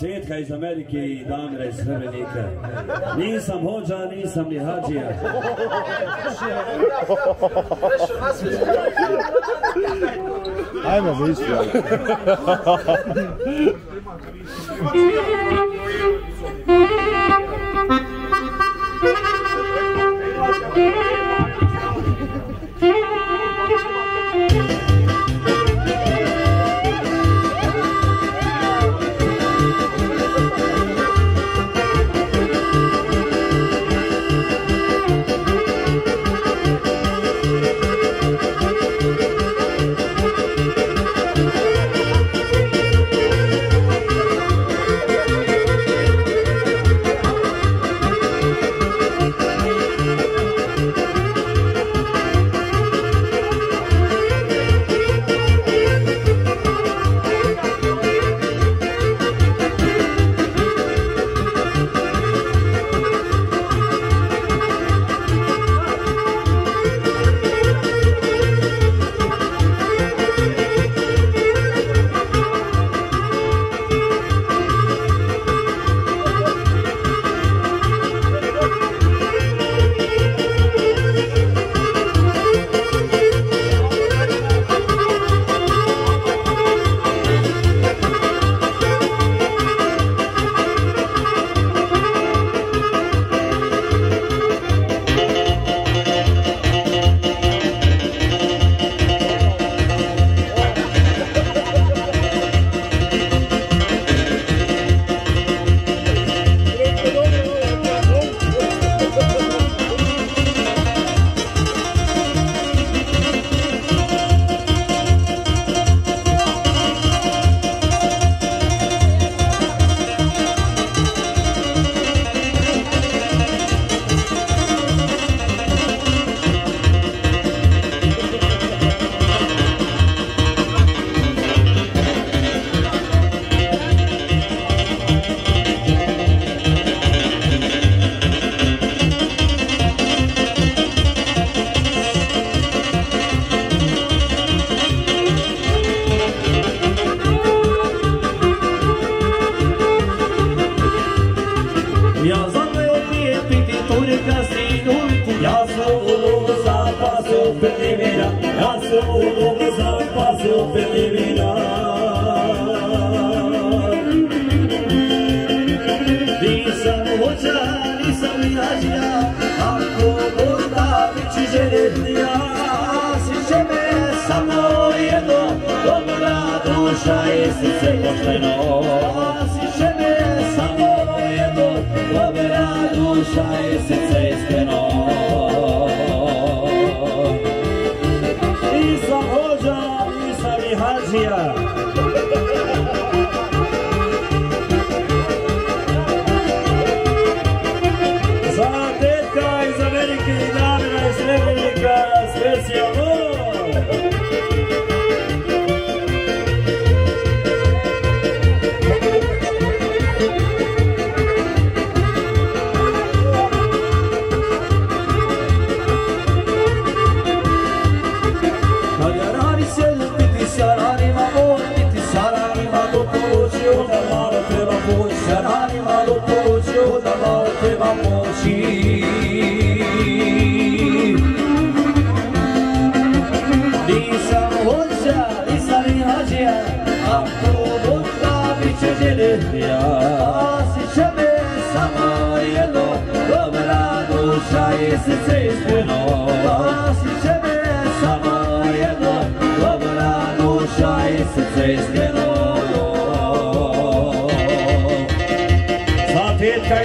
Tetka iz Amerike i Damira iz Srebrenika. Nisam hođa, nisam ni hađija. Ajmo, viši.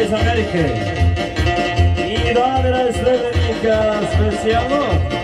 Iz Amerike i Damira iz Srebrenika specijalno.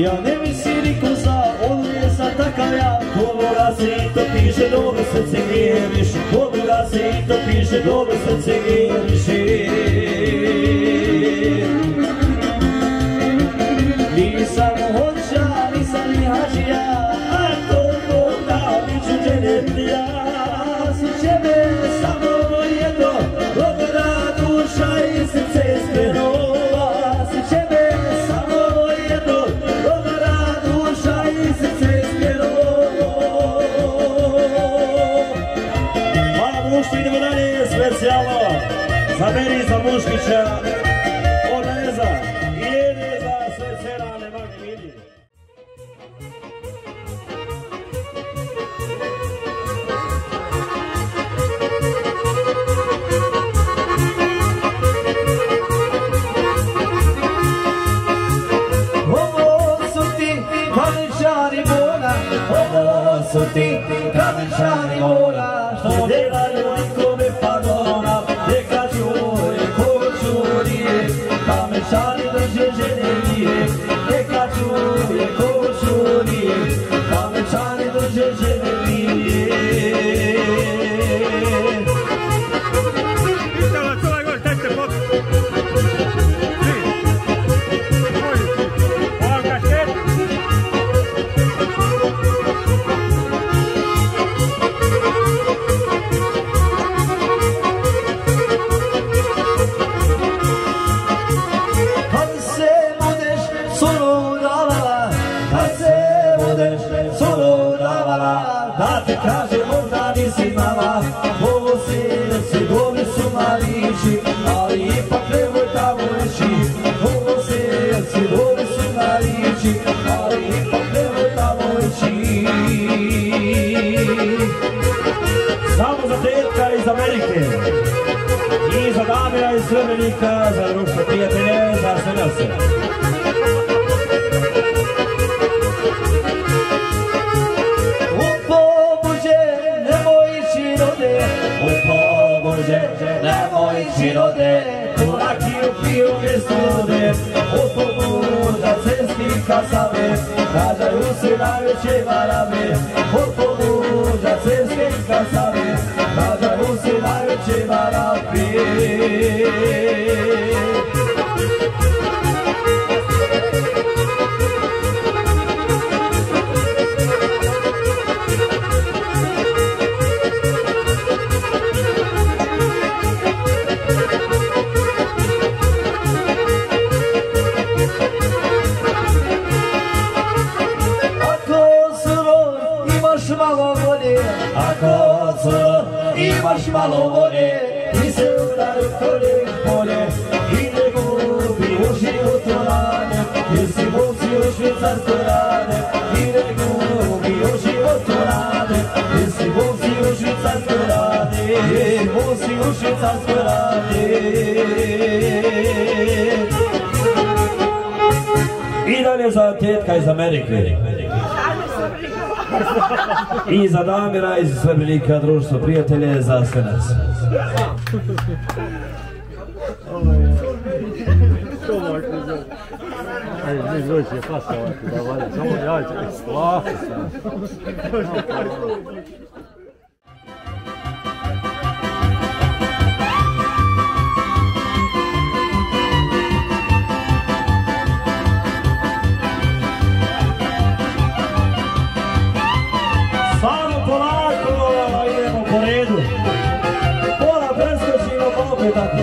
Ja ne mislim niko za ono je sad takav ja. Koga se i to piše, dobro srce grijeviš. Koga se i to piše, dobro srce grijeviš. Nisam hoća, nisam ni hađija, a to da biću dženetlija. S ćebe samo jedno, dobra duša i srce iskreno. S ćebe samo jedno, dobra duša i srce iskreno. Hvala muški, idemo dalje, specijalno za meni, za Muškića, od Neza i jedne za sve cerane Magdalini. Ovo su ti kavičani mora, što delaju nikome padona, neka čuje ko čuje, kavičani drže ženevije, neka čuje ko čuje, kavičani drže ženevije. Istala, ovaj gol, taj se pot. Da ti kaže možda nisi znala, ovo srce dobri su malići, ali ipak nemoj tamo reći. Ovo srce dobri su malići, ali ipak nemoj tamo reći. Samo za tetka iz Amerike i za Damira iz Srebrnika, za društvo prijatelje, za sve nas. Nemoj čirode, tu rakiju piju bez vode, od pobuda censkih kasave, rađaju se najveće varave. Od pobuda censkih kasave, rađaju se najveće varave. Ako curo imaš malo vode, ti se udari u polje i ne gubi u životu rane, jer si vozi u švicarsko rane. I ne gubi u životu rane, jer si vozi u švicarsko rane, jer vozi u švicarsko rane. I dalje za tetka iz Amerike i za Damira iz Srebrnika, društvo prijatelje, za sve nas. Ne dođe, pa se ovako da valja, samo jađe, slavno sam. Samo polako idemo po redu. Pola preskočimo, pa opet tako.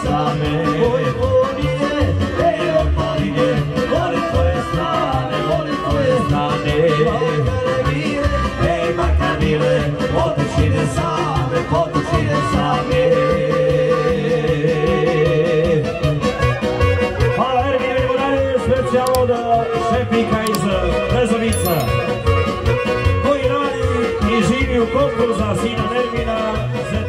same. Oj, Bonije, ej, Bonije, volim tvoje strane, volim tvoje strane. Ej, Makarmile, potučine same, potučine same. Hvala Ermin, idemo dalje, specijalno od šefika iz Brezovica, koji radi i živi u Kopru za sina Ermina.